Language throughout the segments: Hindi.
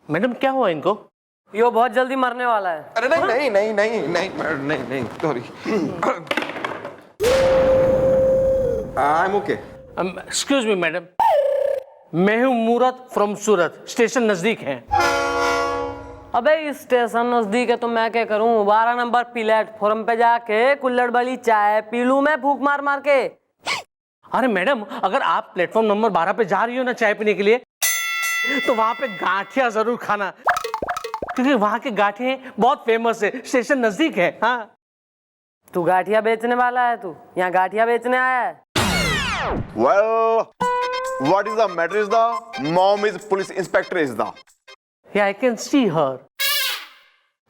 मैडम क्या हुआ इनको? ये बहुत जल्दी मरने वाला है। अरे नहीं नहीं नहीं नहीं नहीं नहीं sorry. I am okay. Excuse me madam, मैं हूँ मूरत फ्रॉम सूरत, स्टेशन नजदीक है। अबे इस स्टेशन नजदीक है तो मैं क्या करूं? 12 नंबर प्लेटफॉर्म पे जाके कुल्हड़ वाली चाय पी लूं मैं फूक मार मार के। अरे मैडम, अगर आप प्लेटफॉर्म नंबर 12 पे जा रही हो ना चाय पीने के लिए, तो वहां पे गांठिया जरूर खाना, क्योंकि वहां के गांठिया बहुत फेमस है, स्टेशन नजदीक है। हाँ, तू गाठिया बेचने वाला है? तू यहाँ गाठिया बेचने आया है? Well, what is the matter is the mom is police inspector is the. Yeah, I can see her.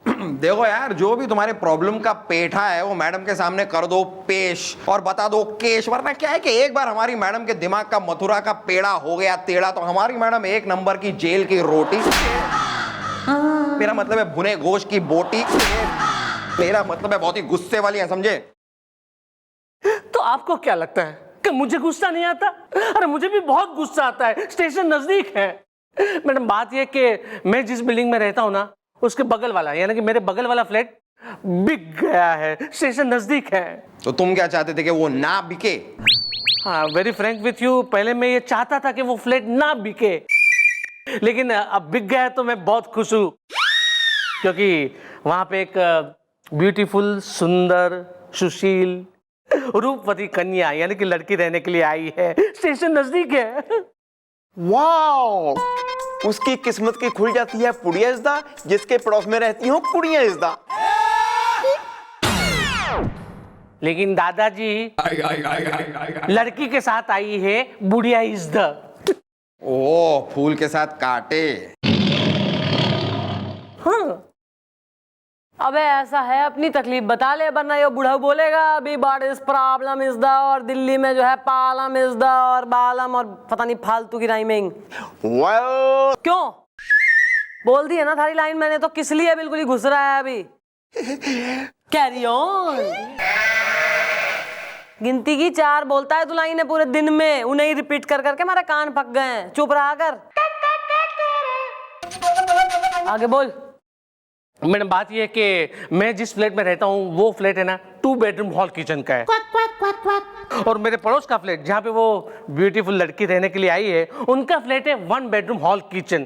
देखो यार, जो भी तुम्हारे प्रॉब्लम का पेठा है वो मैडम के सामने कर दो पेश और बता दो केश। वरना क्या है कि एक बार हमारी मैडम के दिमाग का मथुरा का पेड़ा हो गया टेढ़ा तो हमारी मैडम एक नंबर की जेल की रोटी, मेरा मतलब है भुने गोश्त की बोटी, मेरा मतलब है बहुत ही गुस्से वाली है, समझे? तो आपको क्या लगता है कि मुझे गुस्सा नहीं आता? अरे मुझे भी बहुत गुस्सा आता है, स्टेशन नजदीक है। मैडम बात यह कि मैं जिस बिल्डिंग में रहता हूं ना, उसके बगल वाला, यानी कि मेरे बगल वाला फ्लैट बिक गया है, स्टेशन नजदीक है। तो तुम क्या चाहते थे कि वो ना बिके? हाँ, वेरी फ्रैंक विथ यू, पहले मैं ये चाहता था कि वो फ्लैट ना बिके, लेकिन अब बिक गया है तो मैं बहुत खुश हूं, क्योंकि वहां पे एक ब्यूटीफुल, सुंदर, सुशील, रूपवती कन्या यानी कि लड़की रहने के लिए आई है, स्टेशन नजदीक है। वाओ, उसकी किस्मत की खुल जाती है पुड़िया इज़दा, जिसके पड़ोस में रहती हूँ कुड़िया इज़दा। लेकिन दादाजी, लड़की के साथ आई है बुढ़िया इज़दा। ओ, फूल के साथ काटे। हाँ, अबे ऐसा है, अपनी तकलीफ बता ले, वरना ये बूढ़ा बोलेगा अभी बट इस प्रॉब्लम इज द, और दिल्ली में जो है पालम इज द और बालम और पता नहीं फालतू की राइमिंग। well... क्यों बोल दी है ना थारी लाइन मैंने, तो किस लिए बिल्कुल ही घुस रहा है अभी? Carry on. गिनती की 4 बोलता है तू लाइनें पूरे दिन में, उन्हें ही रिपीट कर करके हमारे कान पक गए हैं। चुप रहा कर, आगे बोल। मैडम बात यह है कि मैं जिस फ्लैट में रहता हूँ वो फ्लैट है ना 2 बेडरूम हॉल किचन का है, और मेरे पड़ोस का फ्लैट जहाँ पे वो ब्यूटीफुल लड़की रहने के लिए आई है, उनका फ्लैट है 1 बेडरूम हॉल किचन।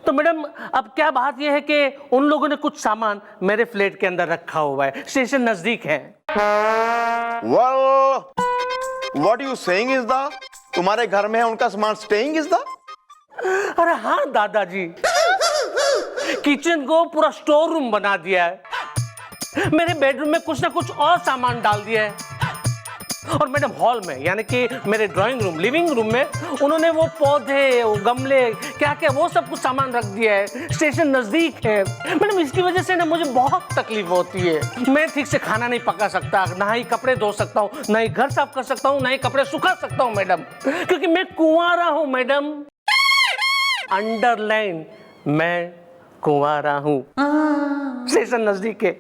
तो मैडम अब क्या बात यह है कि उन लोगों ने कुछ सामान मेरे फ्लैट के अंदर रखा हुआ है, स्टेशन नजदीक है। well, what you saying is the, तुम्हारे घर में है उनका सामान स्टेइंग इज द? अरे हाँ दादाजी, किचन को पूरा स्टोर रूम बना दिया है, मेरे बेडरूम में कुछ ना कुछ और सामान डाल दिया है, और मैडम हॉल में यानी कि मेरे ड्राइंग रूम, लिविंग रूम में उन्होंने वो पौधे, वो गमले, क्या क्या वो सब कुछ सामान रख दिया है, स्टेशन नजदीक है। मैडम इसकी वजह से ना मुझे बहुत तकलीफ होती है, मैं ठीक से खाना नहीं पका सकता, ना ही कपड़े धो सकता हूँ, ना ही घर साफ कर सकता हूँ, ना ही कपड़े सुखा सकता हूँ मैडम, क्योंकि मैं कुंवारा हूँ मैडम। अंडरलाइन, मैं कुंवारा हूँ, स्टेशन नजदीक है।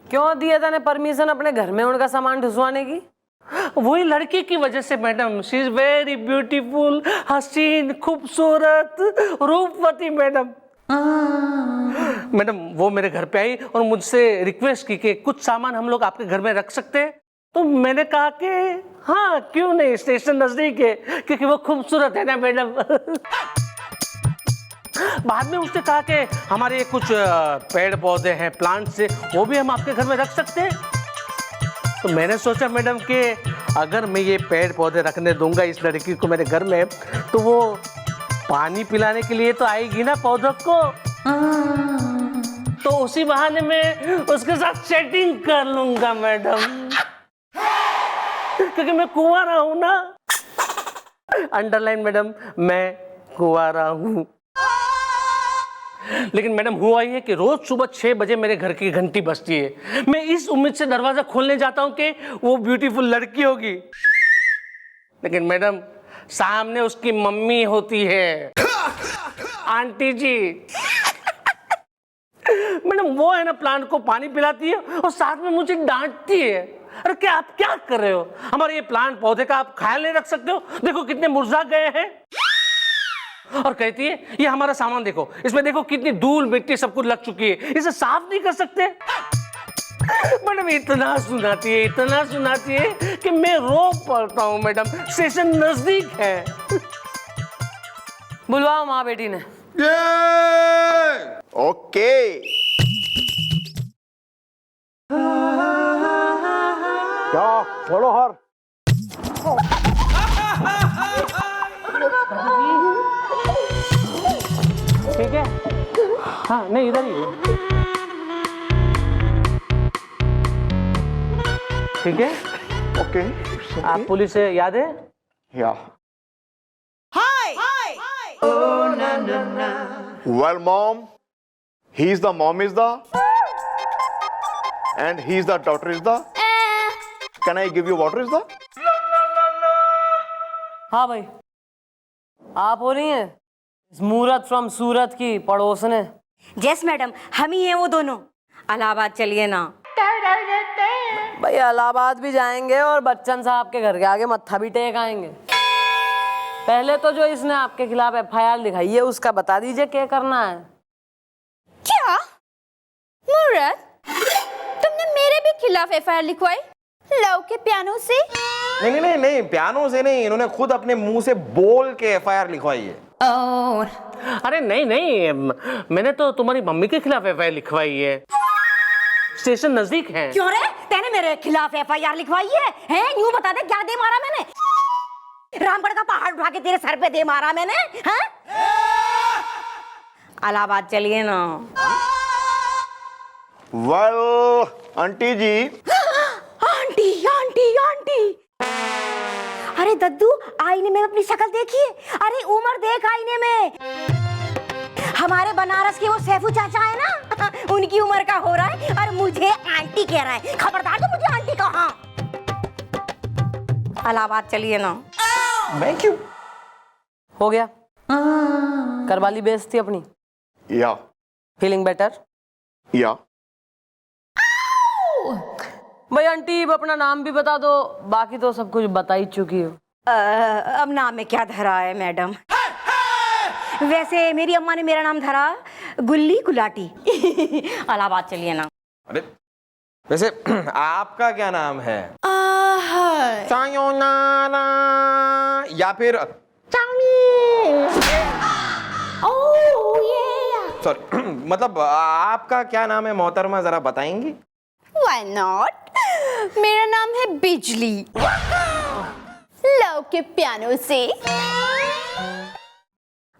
क्यों दिया था ने परमिशन अपने घर में उनका सामान ढुसवाने की? वही लड़की की वजह से madam, she is very beautiful, हसीन, खूबसूरत, रूपवती मैडम। मैडम वो मेरे घर पे आई और मुझसे रिक्वेस्ट की कि कुछ सामान हम लोग आपके घर में रख सकते हैं, तो मैंने कहा कि हाँ क्यों नहीं, स्टेशन नजदीक है, क्योंकि वो खूबसूरत है ना मैडम। बाद में उसने कहा कि हमारे कुछ पेड़ पौधे हैं, प्लांट्स है, वो भी हम आपके घर में रख सकते हैं। तो मैंने सोचा मैडम कि अगर मैं ये पेड़ पौधे रखने दूंगा इस लड़की को मेरे घर में, तो वो पानी पिलाने के लिए तो आएगी ना पौधों को, तो उसी बहाने में उसके साथ सेटिंग कर लूंगा मैडम, क्योंकि मैं कुंवारा हूं ना। अंडरलाइन मैडम, मैं कुंवारा हूं। लेकिन मैडम हुआ ये है कि रोज सुबह 6 बजे मेरे घर की घंटी बजती है, मैं इस उम्मीद से दरवाजा खोलने जाता हूं कि वो ब्यूटीफुल लड़की होगी, लेकिन मैडम सामने उसकी मम्मी होती है, आंटी जी। मैडम वो है ना प्लांट को पानी पिलाती है और साथ में मुझे डांटती है। अरे क्या आप क्या कर रहे हो? हमारे ये प्लांट पौधे का आप ख्याल नहीं रख सकते हो? देखो कितने मुरझा गए हैं। और कहती है ये हमारा सामान देखो, इसमें देखो कितनी धूल मिट्टी सब कुछ लग चुकी है, इसे साफ नहीं कर सकते? मैडम इतना सुनाती है कि मैं रो पड़ता हूँ मैडम। स्टेशन नजदीक है। बुलवाओ माँ बेटी ने। ओके। क्या छोड़ो हर। ठीक है, हाँ नहीं इधर ही है। ठीक है, ओके। आप पुलिस से याद है? या Well, mom, he's the mom is the, and he's the daughter is the. Can I give you water is the? हाँ भाई, आप हो रही हैं मूरत फ्रॉम सूरत की पड़ोसने। यस मैडम, हम ही हैं वो दोनों। इलाहाबाद चलिए ना। भाई इलाहाबाद भी जाएंगे और बच्चन साहब के घर के आगे मत्था भी टेक आएंगे। पहले तो जो इसने आपके खिलाफ एफआईआर लिखाई है उसका बता दीजिए क्या करना है। क्या मूरत, तुमने मेरे भी खिलाफ एफआईआर लिखवाई लव के पियानो से? नहीं, पियानो से नहीं, इन्होंने खुद अपने मुंह से बोल के एफआईआर लिखवाई है। और अरे नहीं, मैंने तो तुम्हारी मम्मी के खिलाफ एफआईआर लिखवाई है। स्टेशन नजदीक है। क्यों रे, तेने मेरे खिलाफ एफआईआर लिखवाई है? हैं? यूं बता दे क्या दे मारा मैंने? रामगढ़ का पहाड़ उठा के तेरे सर पे दे मारा मैंने? हैं? इलाहाबाद चलिए ना। Well, आंटी जी। आंटी। अरे दद्दू, आईने में अपनी शक्ल देखिए। अरे उम्र देख आईने में। हमारे बनारस के वो सैफू चाचा है ना, उनकी उम्र का हो रहा है और मुझे आंटी कह रहा है। खबरदार तो मुझे आंटी कहा। इलाहाबाद चलिए ना। मैं क्यों? हो गया, करवाली बेइज्जती अपनी। या फीलिंग बेटर? या भाई आंटी अपना नाम भी बता दो, बाकी तो सब कुछ बता ही चुकी हो। अब नाम में क्या धरा है मैडम? वैसे मेरी अम्मा ने मेरा नाम धरा गुल्ली गुलाटी। इलाहाबाद चलिए ना। अरे वैसे आपका क्या नाम है? सायोनारा या फिर सॉरी मतलब आपका क्या नाम है मोहतरमा, जरा बताएंगी? व्हाई नॉट, मेरा नाम है बिजली लव के पियानो से।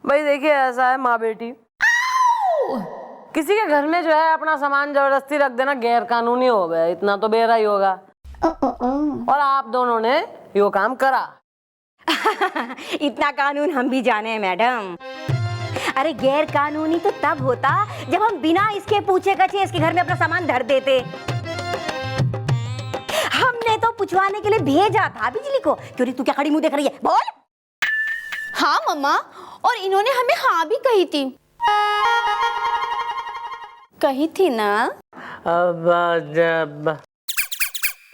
भाई देखिए ऐसा है माँ बेटी, किसी के घर में जो है अपना सामान जबरदस्ती रख देना गैर कानूनी हो गया, इतना तो बेरा ही होगा। और आप दोनों ने यो काम करा। इतना कानून हम भी जाने हैं मैडम। अरे गैर कानूनी तो तब होता जब हम बिना इसके पूछे कछे इसके घर में अपना सामान धर देते। हमने तो पूछवाने के लिए भेजा था बिजली को। क्यों तू क्या खड़ी मुंह देख रही है? बोल। हाँ मम्मा, और इन्होंने हमें हाँ भी कही थी ना। अब जब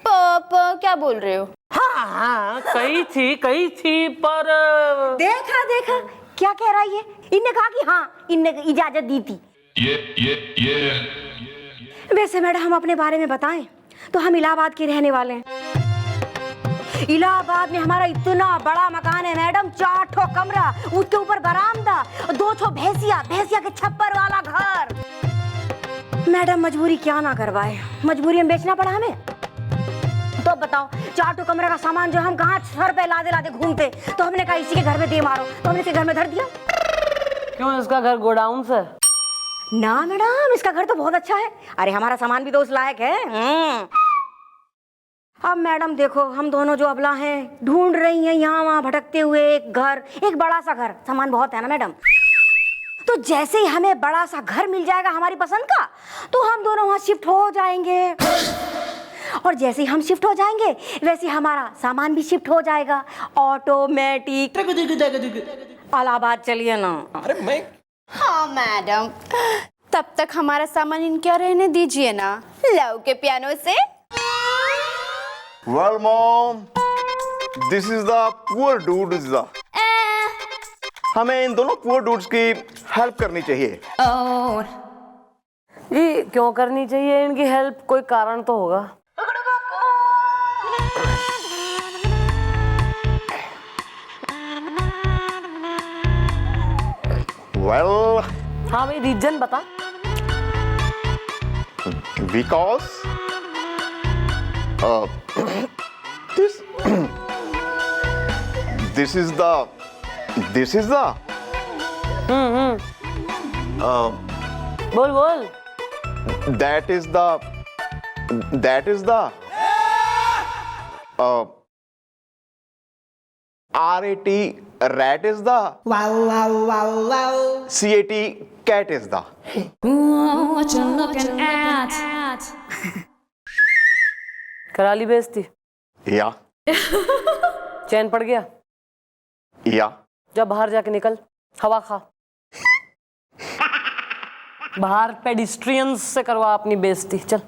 पापा क्या बोल रहे हो? हाँ कही थी पर देखा क्या कह रहा है ये? इनने कहा कि हाँ, इनने इजाजत दी थी। वैसे मैडम हम अपने बारे में बताएं तो हम इलाहाबाद के रहने वाले हैं। इलाहाबाद में हमारा इतना बड़ा मकान है मैडम, 4 ठो कमरा, उसके ऊपर बरामदा, 2 ठो भैंसिया के छप्पर वाला घर। मैडम मजबूरी क्या ना करवाए, मजबूरी में बेचना पड़ा हमें। तो बताओ 4 ठो कमरे का सामान जो हम कहाँ सर पे लादे घूमते, तो हमने कहा इसी के घर में दे मारो, तो हमने इसके घर में धर दिया। क्यों, इसका घर गोडाउन से? ना मैडम, इसका घर तो बहुत अच्छा है। अरे हमारा सामान भी तो उस लायक है। अब मैडम देखो, हम दोनों जो अबला हैं ढूंढ रही हैं यहाँ वहाँ भटकते हुए एक घर, एक बड़ा सा घर। सामान बहुत है ना मैडम, तो जैसे ही हमें बड़ा सा घर मिल जाएगा हमारी पसंद का, तो हम दोनों वहाँ शिफ्ट हो जाएंगे। और जैसे ही हम शिफ्ट हो जाएंगे वैसे हमारा सामान भी शिफ्ट हो जाएगा ऑटोमेटिक। इलाहाबाद चलिए ना। अरे मैं हाँ मैडम, तब तक हमारा सामान इनके यहाँ रहने दीजिए ना, लव के पियानो से। Well, mom, this is the poor dude is the. हमें इन दोनों poor dudes की हेल्प करनी चाहिए। Oh. जी क्यों करनी चाहिए इनकी हेल्प? कोई कारण तो होगा। Well, हाँ भाई रीजन बता। because this this is the बोल बोल। that is the RAT rat is the CAT cat is the. Ooh, what you looking at? करा ली बेइज्जती? या चैन पड़ गया? जब बाहर जाके निकल, हवा खा। बाहर पेडिस्ट्रियंस से करवा अपनी बेइज्जती। चल।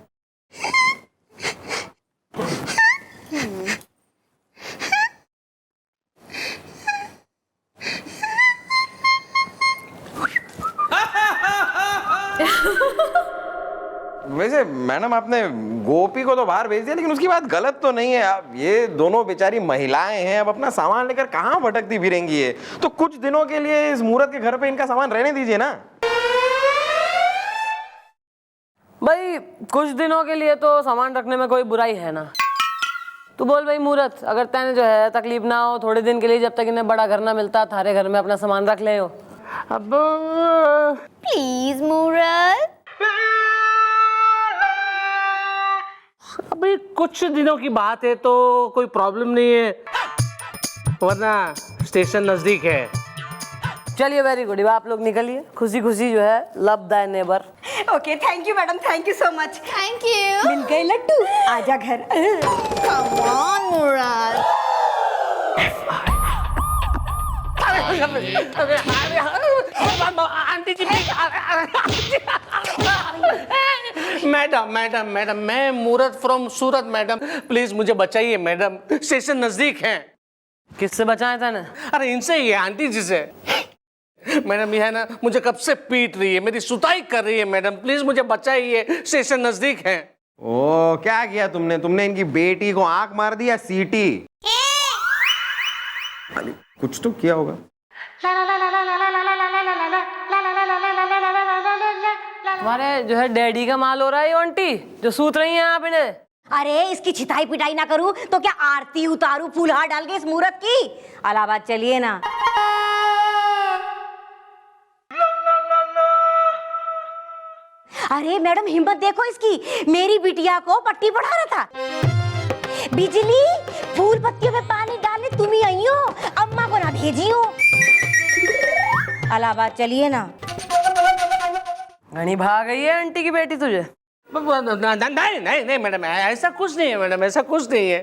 वैसे मैडम आपने गोपी को तो बाहर भेज दिया, लेकिन उसकी बात गलत तो नहीं है। आप ये दोनों बेचारी महिलाएं हैं, अब अपना सामान लेकर कहाँ भटकती फिरेंगी ये? तो कुछ दिनों के लिए इस मुहूर्त के घर पे इनका सामान रहने दीजिए ना। भाई कुछ दिनों के लिए तो सामान रखने में कोई बुराई है ना। तू बोल भाई मूरत, अगर तैने जो है तकलीफ ना हो थोड़े दिन के लिए, जब तक इन्हें बड़ा घर ना मिलता, थारे घर में अपना सामान रख ले हो। अब Please, Murat. अभी कुछ दिनों की बात है तो कोई प्रॉब्लम नहीं है, वरना स्टेशन नजदीक है। चलिए वेरी गुड, आप लोग निकलिए खुशी खुशी जो है love thy neighbour. Okay thank you madam, thank you so much. Thank you. मिल गए लट्टू, आजा घर। Come on, Murat. Aunty ji madam madam madam, मैं Murat from Surat madam, please मुझे बचाइए मैडम, स्टेशन नजदीक है। किससे बचाए तैने? अरे इनसे ही है, आंटी जी से। मैडम ये है ना, मुझे कब से पीट रही है, मेरी सुताई कर रही है मैडम, प्लीज मुझे बचाइए, स्टेशन नजदीक है। ओ क्या किया तुमने? तुमने इनकी बेटी को आंख मार दिया सीटी? कुछ तो किया होगा। तुम्हारे जो है डैडी का माल हो रहा है ये आंटी जो सूत रही हैं आप इन्हें। अरे इसकी छिताई पिटाई ना करूं तो क्या आरती उतारूं फूलहार डाल के इस मुहूर्त की? अलाहाबाद चलिए ना। अरे मैडम हिम्मत देखो इसकी, मेरी बिटिया को पट्टी पढ़ा रहा था। बिजली फूल पत्तियों में पानी डालने तुम ही आई हो, अम्मा को ना भेजी हो। अलाहाबाद चलिए ना। घनी भाग गई है आंटी की बेटी तुझे। नहीं नहीं नहीं मैडम, ऐसा कुछ नहीं है मैडम, ऐसा कुछ नहीं है।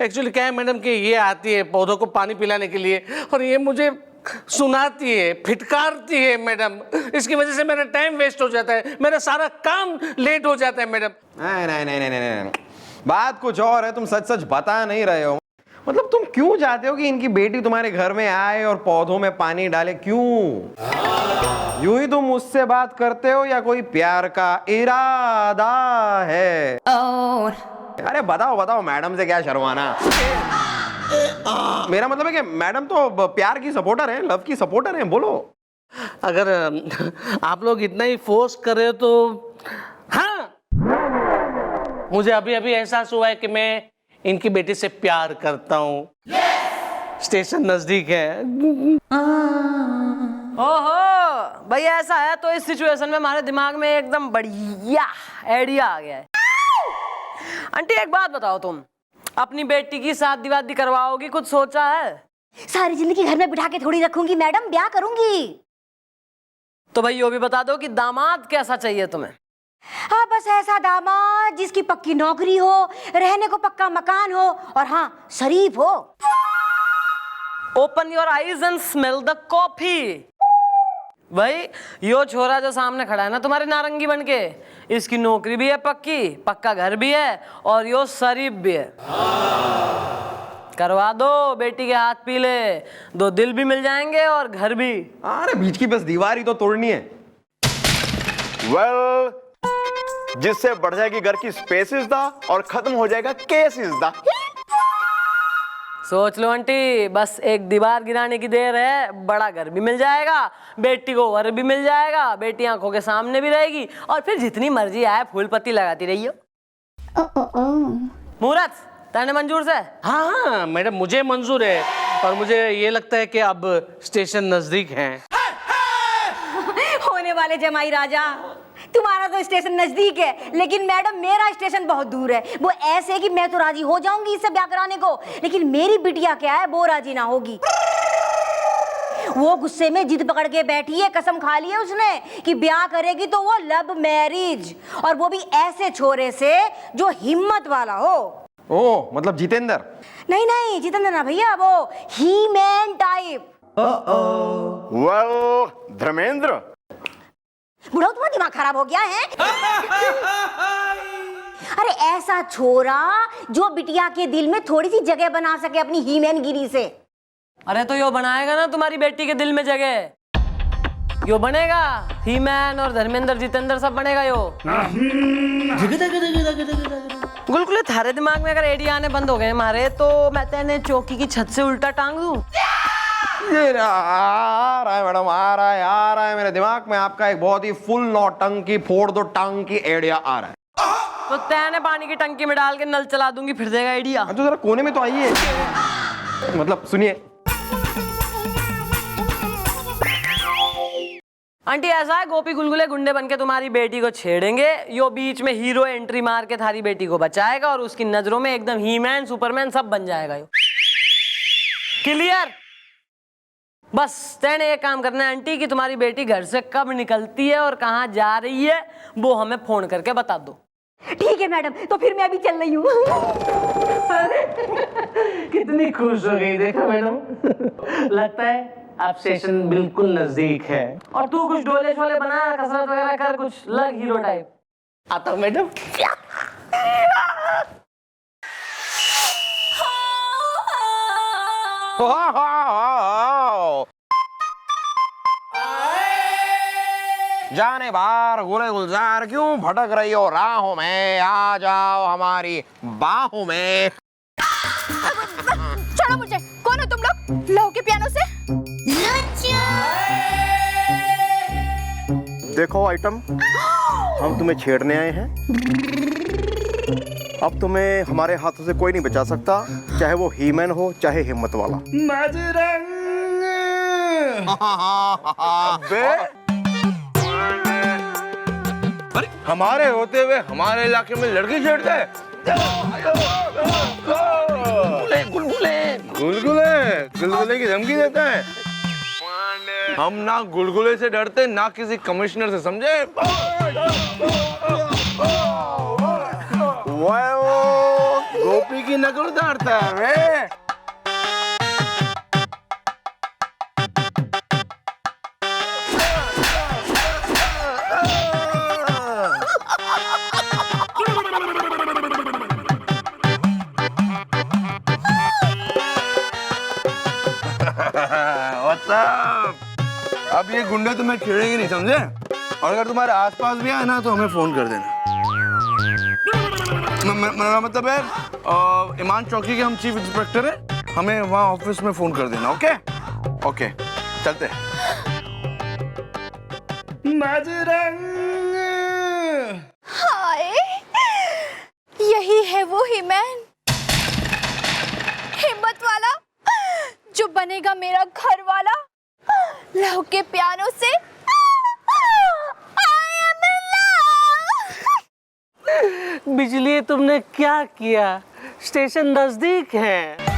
एक्चुअली क्या है मैडम कि ये आती है पौधों को पानी पिलाने के लिए और ये मुझे सुनाती है, फिटकारती है मैडम, इसकी वजह से मेरा टाइम वेस्ट हो जाता है, मेरा सारा काम लेट हो जाता है मैडम। नहीं नहीं नहीं नहीं नहीं, बात कुछ और है, तुम सच सच बता नहीं रहे हो। मतलब तुम क्यों चाहते हो कि इनकी बेटी तुम्हारे घर में आए और पौधों में पानी डाले? क्यों? यूं ही तुम मुझसे बात करते हो या कोई प्यार का इरादा है? Oh. अरे बताओ बताओ, मैडम से क्या शर्माना। मेरा मतलब है कि मैडम तो प्यार की सपोर्टर है, लव की सपोर्टर है, बोलो। अगर आप लोग इतना ही फोर्स कर रहे हो तो हाँ, मुझे अभी अभी एहसास हुआ है कि मैं इनकी बेटी से प्यार करता हूँ। स्टेशन नजदीक है। ओहो भैया ऐसा है तो इस सिचुएशन में हमारे दिमाग में एकदम बढ़िया आइडिया आ गया है। आंटी एक बात बताओ, तुम अपनी बेटी की शादी वादी करवाओगी, कुछ सोचा है? सारी जिंदगी घर में बिठा के थोड़ी रखूंगी मैडम, ब्याह करूंगी। तो भाई ये भी बता दो कि दामाद कैसा चाहिए तुम्हें? हाँ बस ऐसा दामाद जिसकी पक्की नौकरी हो, रहने को पक्का मकान हो और हाँ शरीफ हो। Open your eyes and smell the coffee. भाई यो छोरा जो सामने खड़ा है ना तुम्हारे नारंगी बन के, इसकी नौकरी भी है पक्की, पक्का घर भी है और यो शरीफ भी है। करवा दो बेटी के हाथ पीले, 2 दिल भी मिल जाएंगे और घर भी। अरे बीच की बस दीवार ही तो तोड़नी है। वेल, जिससे बढ़ जाएगी घर की स्पेसिस दा और खत्म हो जाएगा केसेस दा। सोच लो आंटी, बस एक दीवार गिराने की देर है, बड़ा घर भी मिल जाएगा, बेटी को वर भी मिल जाएगा, बेटी आंखों के सामने भी रहेगी और फिर जितनी मर्जी आए फूल पत्ती लगाती रहियो। मुहूर्त तने मंजूर से? हाँ हाँ मैडम, मुझे मंजूर है और मुझे ये लगता है कि अब स्टेशन नजदीक है। होने वाले जमाई राजा, तुम्हारा तो स्टेशन नजदीक है, लेकिन मैडम मेरा स्टेशन बहुत दूर है। वो ऐसे कि मैं तो राजी हो जाऊंगी इससे ब्याह कराने को, लेकिन मेरी बिटिया क्या है, वो राजी ना होगी। वो गुस्से में जिद पकड़ के बैठी है, कसम खा ली है उसने कि ब्याह करेगी तो वो लव मैरिज, और वो भी ऐसे छोरे से जो हिम्मत वाला हो। ओ मतलब जितेंद्र? नहीं नहीं जितेंद्र ना भैया, वो ही मैन टाइप। वेल, धर्मेंद्र। बुढ़ाओ तुम्हारा दिमाग खराब हो गया है? अरे ऐसा छोरा जो बिटिया के दिल में थोड़ी सी जगह बना सके अपनी हीमैन गिरी से। अरे तो यो बनाएगा ना तुम्हारी बेटी के दिल में जगह, यो बनेगा, हीमैन और धर्मेंद्र जितेंद्र सब बनेगा यो। गुलगुले थारे दिमाग में अगर एडी आने बंद हो गए हमारे, तो मैं तेने चौकी की छत से उल्टा टांग दूं। ये आ रहा है मैडम, आ रहा है मेरे दिमाग में आपका एक बहुत ही फुल नौटंकी फोड़ दो टांग की आइडिया आ रहा है। तो तेने पानी की टंकी में डाल के नल चला दूंगी, फिर देगा आइडिया। तो जरा कोने में तो आइए, मतलब सुनिए। आंटी ऐसा है, गोपी गुलगुले गुंडे बनके तुम्हारी बेटी को छेड़ेंगे, यो बीच में हीरो एंट्री मार के थारी बेटी को बचाएगा और उसकी नजरों में एकदम हीमैन सुपरमैन सब बन जाएगा यो। क्लियर? बस तेने एक काम करना है आंटी कि तुम्हारी बेटी घर से कब निकलती है और कहाँ जा रही है वो हमें फोन करके बता दो। ठीक है मैडम, तो फिर मैं अभी चल रही हूँ। कितनी खुश हो गई, देखा मैडम? लगता है अब स्टेशन बिल्कुल नजदीक है। और तू कुछ डोले शोले बना, कसरत वगैरह कर, कुछ लग हीरो टाइप। आता हूं मैडम। जाने बार गुले गुलजार क्यों भटक रही हो राहों में, आ जाओ हमारी बाहों में। छोड़ो मुझे, कौन हो तुम लोग? लहू के पियानो से? देखो आइटम, हम तुम्हें छेड़ने आए हैं। अब तुम्हें हमारे हाथों से कोई नहीं बचा सकता, चाहे वो हीमैन हो चाहे हिम्मत वाला। अरे हमारे होते हुए हमारे इलाके में लड़की छेड़ते हैं। गुलगुले गुलगुले की धमकी देते हैं। हम ना गुलगुले से डरते ना किसी कमिश्नर से, समझे? गोपी की नकल उतारता है। अब ये गुंडे तुम्हें छेड़ेंगे नहीं, समझे? और अगर तुम्हारे आसपास भी आए ना तो हमें फोन कर देना। मेरा मतलब है ईमान चौकी के हम चीफ इंस्पेक्टर हैं, हमें वहाँ ऑफिस में फोन कर देना। ओके ओके, चलते हैं। हाय, यही है वो हीमैन, हिम्मत वाला, जो बनेगा मेरा घर वाला। लहू के पियानो से बिजली तुमने क्या किया? स्टेशन नजदीक है।